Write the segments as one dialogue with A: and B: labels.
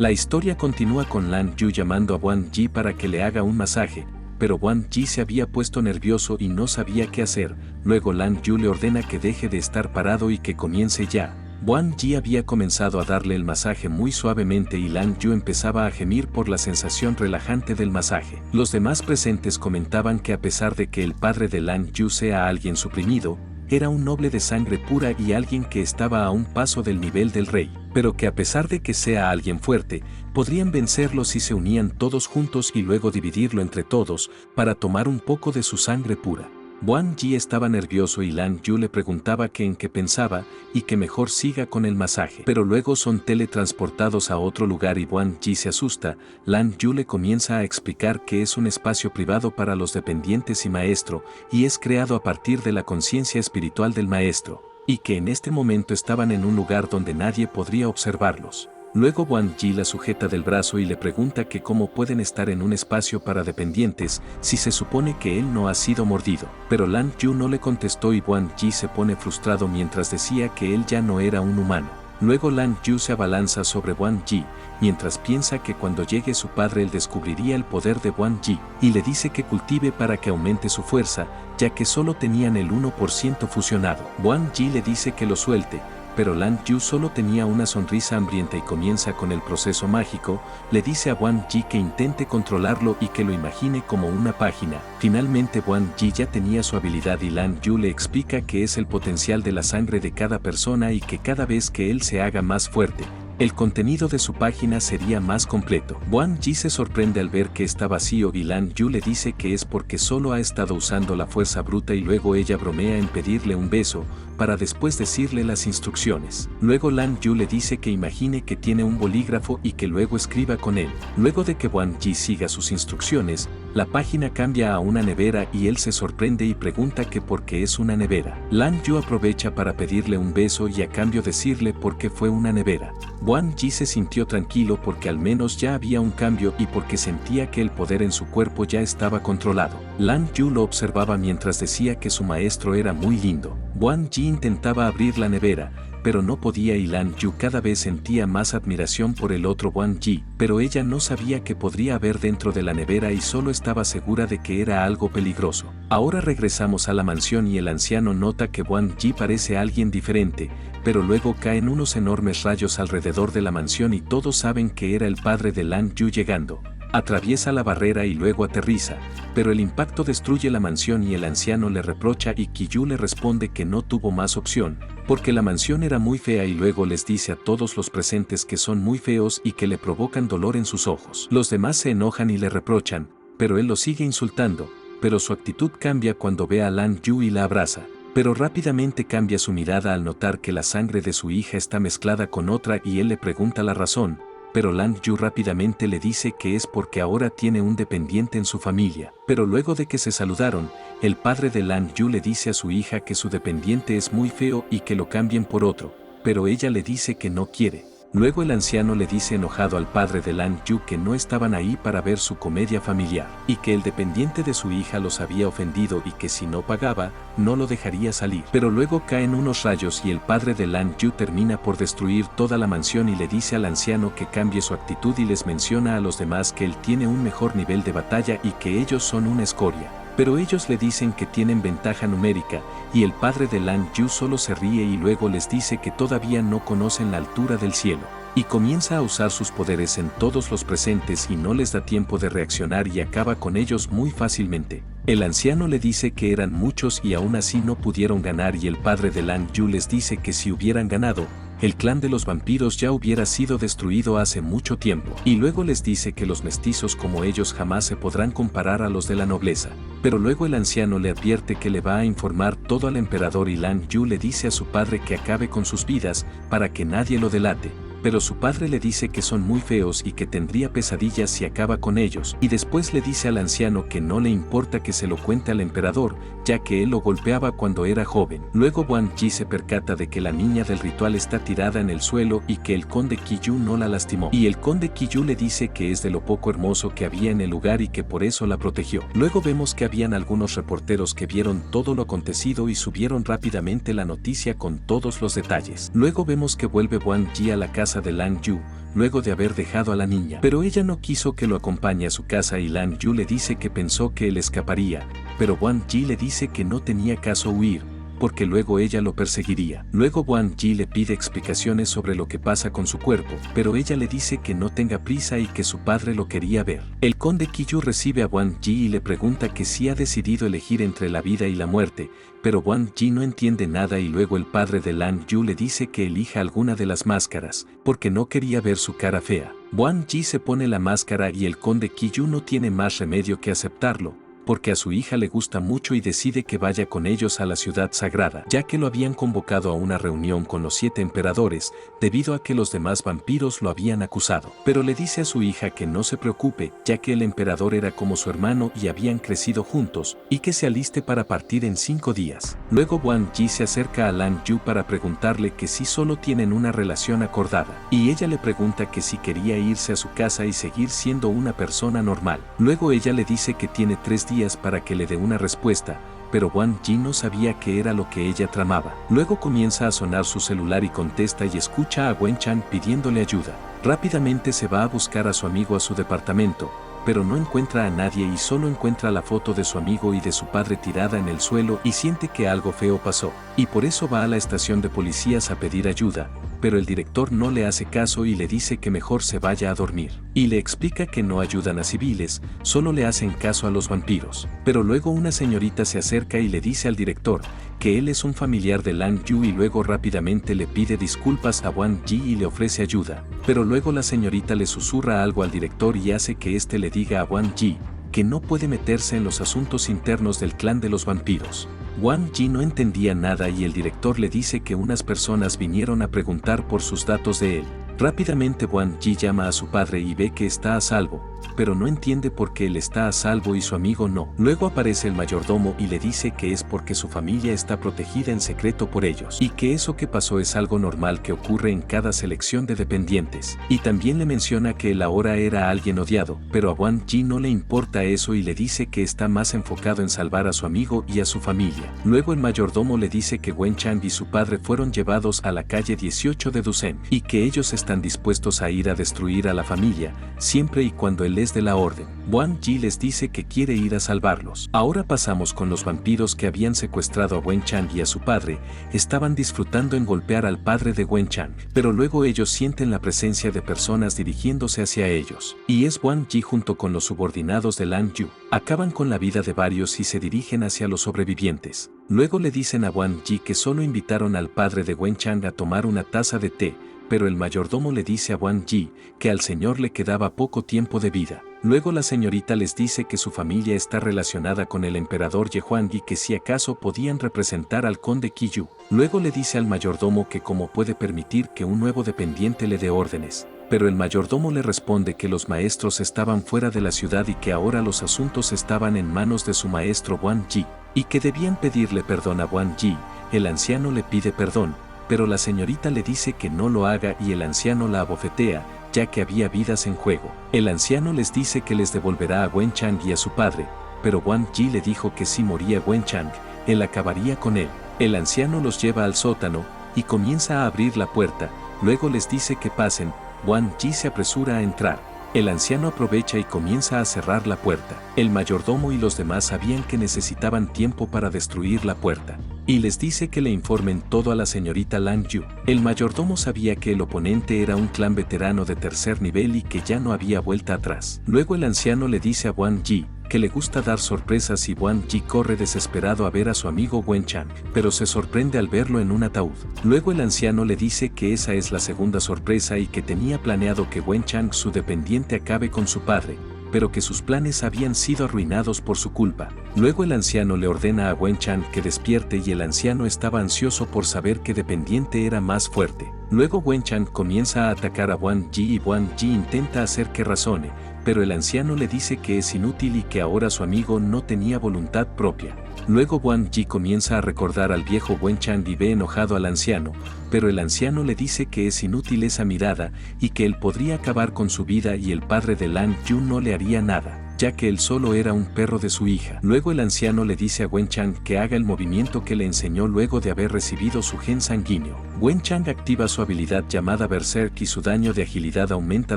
A: La historia continúa con Lan Yu llamando a Wang Yi para que le haga un masaje, pero Wang Yi se había puesto nervioso y no sabía qué hacer. Luego Lan Yu le ordena que deje de estar parado y que comience ya. Wang Yi había comenzado a darle el masaje muy suavemente y Lan Yu empezaba a gemir por la sensación relajante del masaje. Los demás presentes comentaban que a pesar de que el padre de Lan Yu sea alguien suprimido, era un noble de sangre pura y alguien que estaba a un paso del nivel del rey, pero que a pesar de que sea alguien fuerte, podrían vencerlo si se unían todos juntos y luego dividirlo entre todos para tomar un poco de su sangre pura. Wang Yi estaba nervioso y Lan Yu le preguntaba que en qué pensaba y que mejor siga con el masaje. Pero luego son teletransportados a otro lugar y Wang Yi se asusta. Lan Yu le comienza a explicar que es un espacio privado para los dependientes y maestro, y es creado a partir de la conciencia espiritual del maestro, y que en este momento estaban en un lugar donde nadie podría observarlos. Luego Wang Yi la sujeta del brazo y le pregunta que cómo pueden estar en un espacio para dependientes si se supone que él no ha sido mordido. Pero Lan Yu no le contestó y Wang Yi se pone frustrado mientras decía que él ya no era un humano. Luego Lan Yu se abalanza sobre Wang Yi, mientras piensa que cuando llegue su padre él descubriría el poder de Wang Yi, y le dice que cultive para que aumente su fuerza, ya que solo tenían el 1% fusionado. Wang Yi le dice que lo suelte, pero Lan Yu solo tenía una sonrisa hambrienta y comienza con el proceso mágico. Le dice a Wang Yi que intente controlarlo y que lo imagine como una página. Finalmente Wang Yi ya tenía su habilidad y Lan Yu le explica que es el potencial de la sangre de cada persona y que cada vez que él se haga más fuerte, el contenido de su página sería más completo. Wang Yi se sorprende al ver que está vacío y Lan Yu le dice que es porque solo ha estado usando la fuerza bruta y luego ella bromea en pedirle un beso, para después decirle las instrucciones. Luego Lan Yu le dice que imagine que tiene un bolígrafo y que luego escriba con él. Luego de que Wang Yi siga sus instrucciones, la página cambia a una nevera y él se sorprende y pregunta que por qué es una nevera. Lan Yu aprovecha para pedirle un beso y a cambio decirle por qué fue una nevera. Wang Yi se sintió tranquilo porque al menos ya había un cambio y porque sentía que el poder en su cuerpo ya estaba controlado. Lan Yu lo observaba mientras decía que su maestro era muy lindo. Wang Yi intentaba abrir la nevera, pero no podía y Lan Yu cada vez sentía más admiración por el otro Wang Yi, pero ella no sabía qué podría haber dentro de la nevera y solo estaba segura de que era algo peligroso. Ahora regresamos a la mansión y el anciano nota que Wang Yi parece alguien diferente, pero luego caen unos enormes rayos alrededor de la mansión y todos saben que era el padre de Lan Yu llegando. Atraviesa la barrera y luego aterriza, pero el impacto destruye la mansión y el anciano le reprocha y Qiyu le responde que no tuvo más opción, porque la mansión era muy fea y luego les dice a todos los presentes que son muy feos y que le provocan dolor en sus ojos. Los demás se enojan y le reprochan, pero él lo sigue insultando, pero su actitud cambia cuando ve a Lan Yu y la abraza. Pero rápidamente cambia su mirada al notar que la sangre de su hija está mezclada con otra y él le pregunta la razón, pero Lan Yu rápidamente le dice que es porque ahora tiene un dependiente en su familia. Pero luego de que se saludaron, el padre de Lan Yu le dice a su hija que su dependiente es muy feo y que lo cambien por otro, pero ella le dice que no quiere. Luego el anciano le dice enojado al padre de Lan Yu que no estaban ahí para ver su comedia familiar, y que el dependiente de su hija los había ofendido y que si no pagaba, no lo dejaría salir. Pero luego caen unos rayos y el padre de Lan Yu termina por destruir toda la mansión y le dice al anciano que cambie su actitud y les menciona a los demás que él tiene un mejor nivel de batalla y que ellos son una escoria. Pero ellos le dicen que tienen ventaja numérica, y el padre de Lan Yu solo se ríe y luego les dice que todavía no conocen la altura del cielo, y comienza a usar sus poderes en todos los presentes y no les da tiempo de reaccionar y acaba con ellos muy fácilmente. El anciano le dice que eran muchos y aún así no pudieron ganar y el padre de Lan Yu les dice que si hubieran ganado, el clan de los vampiros ya hubiera sido destruido hace mucho tiempo. Y luego les dice que los mestizos como ellos jamás se podrán comparar a los de la nobleza. Pero luego el anciano le advierte que le va a informar todo al emperador y Lan Yu le dice a su padre que acabe con sus vidas para que nadie lo delate. Pero su padre le dice que son muy feos y que tendría pesadillas si acaba con ellos, y después le dice al anciano que no le importa que se lo cuente al emperador, ya que él lo golpeaba cuando era joven. Luego Wang Yi se percata de que la niña del ritual está tirada en el suelo y que el conde Qiyu no la lastimó, y el conde Qiyu le dice que es de lo poco hermoso que había en el lugar y que por eso la protegió. Luego vemos que habían algunos reporteros que vieron todo lo acontecido y subieron rápidamente la noticia con todos los detalles. Luego vemos que vuelve Wang Yi a la casa casa de Lang Yu, luego de haber dejado a la niña. Pero ella no quiso que lo acompañe a su casa y Lang Yu le dice que pensó que él escaparía, pero Wang Ji le dice que no tenía caso huir, porque luego ella lo perseguiría. Luego Wang Ji le pide explicaciones sobre lo que pasa con su cuerpo, pero ella le dice que no tenga prisa y que su padre lo quería ver. El conde Qiyu recibe a Wang Ji y le pregunta que si ha decidido elegir entre la vida y la muerte, pero Wang Ji no entiende nada y luego el padre de Lang Yu le dice que elija alguna de las máscaras, porque no quería ver su cara fea. Wang Ji se pone la máscara y el conde Qiyu no tiene más remedio que aceptarlo, porque a su hija le gusta mucho y decide que vaya con ellos a la ciudad sagrada, ya que lo habían convocado a una reunión con los 7 emperadores, debido a que los demás vampiros lo habían acusado. Pero le dice a su hija que no se preocupe, ya que el emperador era como su hermano y habían crecido juntos, y que se aliste para partir en 5 días. Luego Wang Ji se acerca a Lang Yu para preguntarle que si solo tienen una relación acordada, y ella le pregunta que si quería irse a su casa y seguir siendo una persona normal. Luego ella le dice que tiene 3 días para que le dé una respuesta, pero Wang Ji no sabía qué era lo que ella tramaba. Luego comienza a sonar su celular y contesta y escucha a Wen Chang pidiéndole ayuda. Rápidamente se va a buscar a su amigo a su departamento, pero no encuentra a nadie y solo encuentra la foto de su amigo y de su padre tirada en el suelo y siente que algo feo pasó, y por eso va a la estación de policías a pedir ayuda, pero el director no le hace caso y le dice que mejor se vaya a dormir, y le explica que no ayudan a civiles, solo le hacen caso a los vampiros. Pero luego una señorita se acerca y le dice al director que él es un familiar de Lang Yu y luego rápidamente le pide disculpas a Wang Ji y le ofrece ayuda, pero luego la señorita le susurra algo al director y hace que éste le diga a Wang Ji que no puede meterse en los asuntos internos del clan de los vampiros. Wang Ji no entendía nada y el director le dice que unas personas vinieron a preguntar por sus datos de él. Rápidamente Wang Ji llama a su padre y ve que está a salvo, pero no entiende por qué él está a salvo y su amigo no. Luego aparece el mayordomo y le dice que es porque su familia está protegida en secreto por ellos, y que eso que pasó es algo normal que ocurre en cada selección de dependientes. Y también le menciona que él ahora era alguien odiado, pero a Wang Ji no le importa eso y le dice que está más enfocado en salvar a su amigo y a su familia. Luego el mayordomo le dice que Wen Chang y su padre fueron llevados a la calle 18 de Dusen, y que ellos están dispuestos a ir a destruir a la familia, siempre y cuando él es de la orden. Wang Ji les dice que quiere ir a salvarlos. Ahora pasamos con los vampiros que habían secuestrado a Wen Chang y a su padre, estaban disfrutando en golpear al padre de Wen Chang, pero luego ellos sienten la presencia de personas dirigiéndose hacia ellos, y es Wang Ji junto con los subordinados de Lang Yu. Acaban con la vida de varios y se dirigen hacia los sobrevivientes. Luego le dicen a Wang Ji que solo invitaron al padre de Wen Chang a tomar una taza de té, pero el mayordomo le dice a Wang Ji que al señor le quedaba poco tiempo de vida. Luego la señorita les dice que su familia está relacionada con el emperador Ye Huang y que si acaso podían representar al conde Qiyu. Luego le dice al mayordomo que cómo puede permitir que un nuevo dependiente le dé órdenes, pero el mayordomo le responde que los maestros estaban fuera de la ciudad y que ahora los asuntos estaban en manos de su maestro Wang Ji, y que debían pedirle perdón a Wang Ji. El anciano le pide perdón, pero la señorita le dice que no lo haga y el anciano la abofetea, ya que había vidas en juego. El anciano les dice que les devolverá a Wen Chang y a su padre, pero Wang Ji le dijo que si moría Wen Chang, él acabaría con él. El anciano los lleva al sótano y comienza a abrir la puerta, luego les dice que pasen. Wang Ji se apresura a entrar. El anciano aprovecha y comienza a cerrar la puerta. El mayordomo y los demás sabían que necesitaban tiempo para destruir la puerta, y les dice que le informen todo a la señorita Lang Yu. El mayordomo sabía que el oponente era un clan veterano de tercer nivel y que ya no había vuelta atrás. Luego el anciano le dice a Wang Ji que le gusta dar sorpresas y Wang Ji corre desesperado a ver a su amigo Wen Chang, pero se sorprende al verlo en un ataúd. Luego el anciano le dice que esa es la segunda sorpresa y que tenía planeado que Wen Chang, su dependiente, acabe con su padre, pero que sus planes habían sido arruinados por su culpa. Luego el anciano le ordena a Wen Chang que despierte y el anciano estaba ansioso por saber qué dependiente era más fuerte. Luego Wen Chang comienza a atacar a Wang Ji y Wang Ji intenta hacer que razone, pero el anciano le dice que es inútil y que ahora su amigo no tenía voluntad propia. Luego Wang Ji comienza a recordar al viejo Wen Chang y ve enojado al anciano, pero el anciano le dice que es inútil esa mirada y que él podría acabar con su vida y el padre de Lang Yu no le haría nada. ya que él solo era un perro de su hija. Luego el anciano le dice a Wen-Chang que haga el movimiento que le enseñó luego de haber recibido su gen sanguíneo. Wen-Chang activa su habilidad llamada Berserk y su daño de agilidad aumenta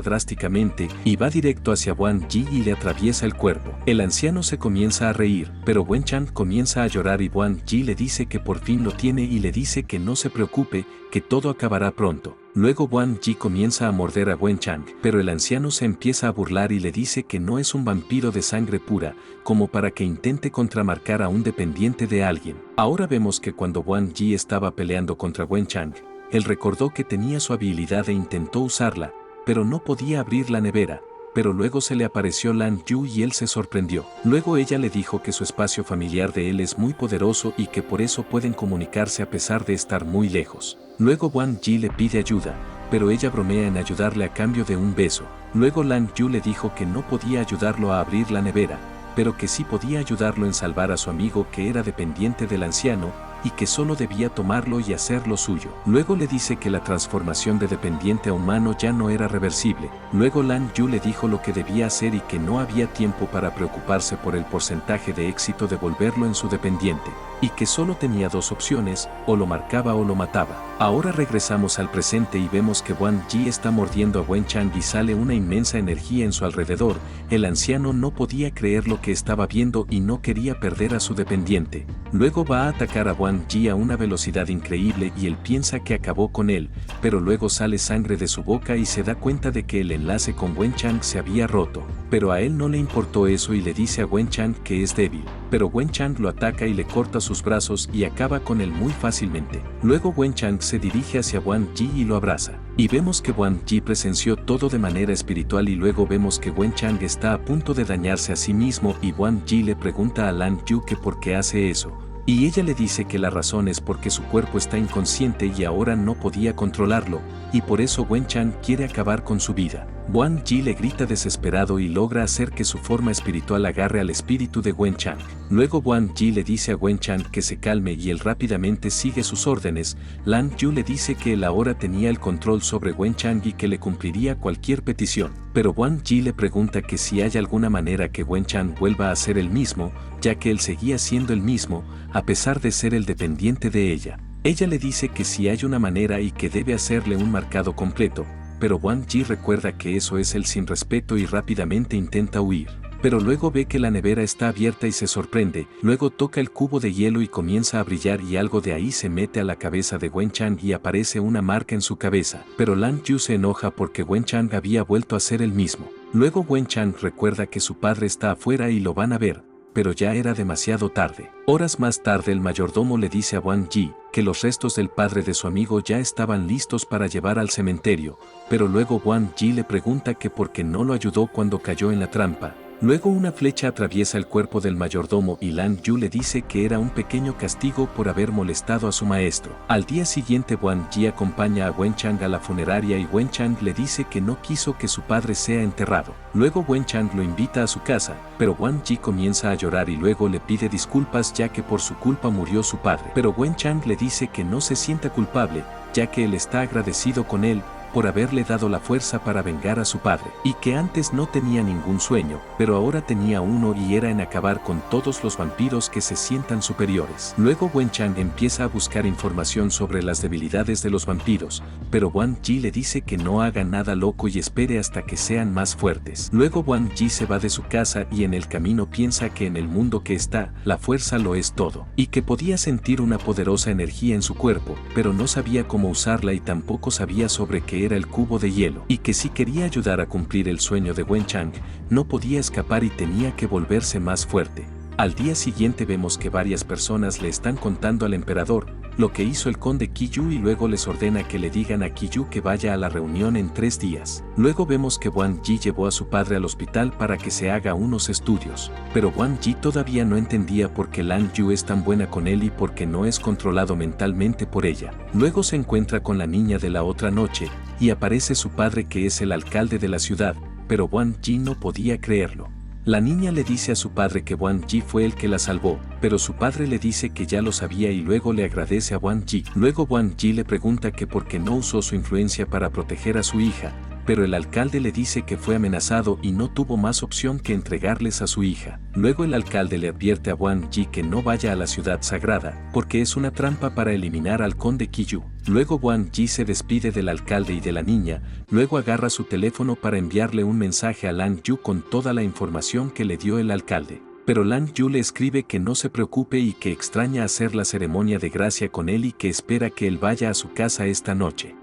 A: drásticamente y va directo hacia Wang Yi y le atraviesa el cuerpo. El anciano se comienza a reír, pero Wen-Chang comienza a llorar y Wang Yi le dice que por fin lo tiene y le dice que no se preocupe, que todo acabará pronto. Luego Wang Yi comienza a morder a Wen-Chang, pero el anciano se empieza a burlar y le dice que no es un vampiro de sangre pura, como para que intente contramarcar a un dependiente de alguien. Ahora vemos que cuando Wang Yi estaba peleando contra Wen-Chang, él recordó que tenía su habilidad e intentó usarla, pero no podía abrir la nevera. Pero luego se le apareció Lan Yu y él se sorprendió. Luego ella le dijo que su espacio familiar de él es muy poderoso y que por eso pueden comunicarse a pesar de estar muy lejos. Luego Wang Yi le pide ayuda, pero ella bromea en ayudarle a cambio de un beso. Luego Lan Yu le dijo que no podía ayudarlo a abrir la nevera, pero que sí podía ayudarlo en salvar a su amigo que era dependiente del anciano, y que solo debía tomarlo y hacerlo suyo. Luego le dice que la transformación de dependiente a humano ya no era reversible. Luego Lan Yu le dijo lo que debía hacer y que no había tiempo para preocuparse por el porcentaje de éxito de volverlo en su dependiente, y que solo tenía dos opciones, o lo marcaba o lo mataba. Ahora regresamos al presente y vemos que Wang Yi está mordiendo a Wen-Chang y sale una inmensa energía en su alrededor. El anciano no podía creer lo que estaba viendo y no quería perder a su dependiente. Luego va a atacar a Wang Yi a una velocidad increíble y él piensa que acabó con él, pero luego sale sangre de su boca y se da cuenta de que el enlace con Wen-Chang se había roto. Pero a él no le importó eso y le dice a Wen-Chang que es débil. Pero Wen-Chang lo ataca y le corta sus brazos y acaba con él muy fácilmente. Luego Wen-Chang se dirige hacia Wang Yi y lo abraza. Y vemos que Wang Yi presenció todo de manera espiritual y luego vemos que Wen-Chang está a punto de dañarse a sí mismo y Wang Yi le pregunta a Lan Yu que por qué hace eso. Y ella le dice que la razón es porque su cuerpo está inconsciente y ahora no podía controlarlo, y por eso Wen-Chang quiere acabar con su vida. Wang Yi le grita desesperado y logra hacer que su forma espiritual agarre al espíritu de Wen-Chang. Luego Wang Yi le dice a Wen-Chang que se calme y él rápidamente sigue sus órdenes. Lan Yu le dice que él ahora tenía el control sobre Wen-Chang y que le cumpliría cualquier petición. Pero Wang Yi le pregunta que si hay alguna manera que Wen-Chang vuelva a ser el mismo, ya que él seguía siendo el mismo, a pesar de ser el dependiente de ella. Ella le dice que sí hay una manera y que debe hacerle un marcado completo, pero Wang Yi recuerda que eso es el sin respeto y rápidamente intenta huir. Pero luego ve que la nevera está abierta y se sorprende, luego toca el cubo de hielo y comienza a brillar y algo de ahí se mete a la cabeza de Wen-Chang y aparece una marca en su cabeza. Pero Lan Yu se enoja porque Wen-Chang había vuelto a ser el mismo. Luego Wen-Chang recuerda que su padre está afuera y lo van a ver, pero ya era demasiado tarde. Horas más tarde el mayordomo le dice a Wang Yi que los restos del padre de su amigo ya estaban listos para llevar al cementerio, pero luego Wang Yi le pregunta que por qué no lo ayudó cuando cayó en la trampa. Luego una flecha atraviesa el cuerpo del mayordomo y Lan Yu le dice que era un pequeño castigo por haber molestado a su maestro. Al día siguiente Wang Yi acompaña a Wen-Chang a la funeraria y Wen-Chang le dice que no quiso que su padre sea enterrado. Luego Wen-Chang lo invita a su casa, pero Wang Yi comienza a llorar y luego le pide disculpas ya que por su culpa murió su padre. Pero Wen-Chang le dice que no se sienta culpable, ya que él está agradecido con él por haberle dado la fuerza para vengar a su padre, y que antes no tenía ningún sueño, pero ahora tenía uno y era en acabar con todos los vampiros que se sientan superiores. Luego Wen-Chang empieza a buscar información sobre las debilidades de los vampiros, pero Wang Yi le dice que no haga nada loco y espere hasta que sean más fuertes. Luego Wang Yi se va de su casa y en el camino piensa que en el mundo que está, la fuerza lo es todo, y que podía sentir una poderosa energía en su cuerpo, pero no sabía cómo usarla y tampoco sabía sobre qué era el cubo de hielo, y que si quería ayudar a cumplir el sueño de Wen-Chang, no podía escapar y tenía que volverse más fuerte. Al día siguiente vemos que varias personas le están contando al emperador lo que hizo el conde Qiyu y luego les ordena que le digan a Qiyu que vaya a la reunión en 3 días. Luego vemos que Wang Yi llevó a su padre al hospital para que se haga unos estudios, pero Wang Yi todavía no entendía por qué Lan Yu es tan buena con él y por qué no es controlado mentalmente por ella. Luego se encuentra con la niña de la otra noche y aparece su padre que es el alcalde de la ciudad, pero Wang Yi no podía creerlo. La niña le dice a su padre que Wang Yi fue el que la salvó, pero su padre le dice que ya lo sabía y luego le agradece a Wang Yi. Luego Wang Yi le pregunta que por qué no usó su influencia para proteger a su hija, pero el alcalde le dice que fue amenazado y no tuvo más opción que entregarles a su hija. Luego el alcalde le advierte a Wang Yi que no vaya a la ciudad sagrada, porque es una trampa para eliminar al conde Qiyu. Luego Wang Yi se despide del alcalde y de la niña, luego agarra su teléfono para enviarle un mensaje a Lang Yu con toda la información que le dio el alcalde. Pero Lang Yu le escribe que no se preocupe y que extraña hacer la ceremonia de gracia con él y que espera que él vaya a su casa esta noche.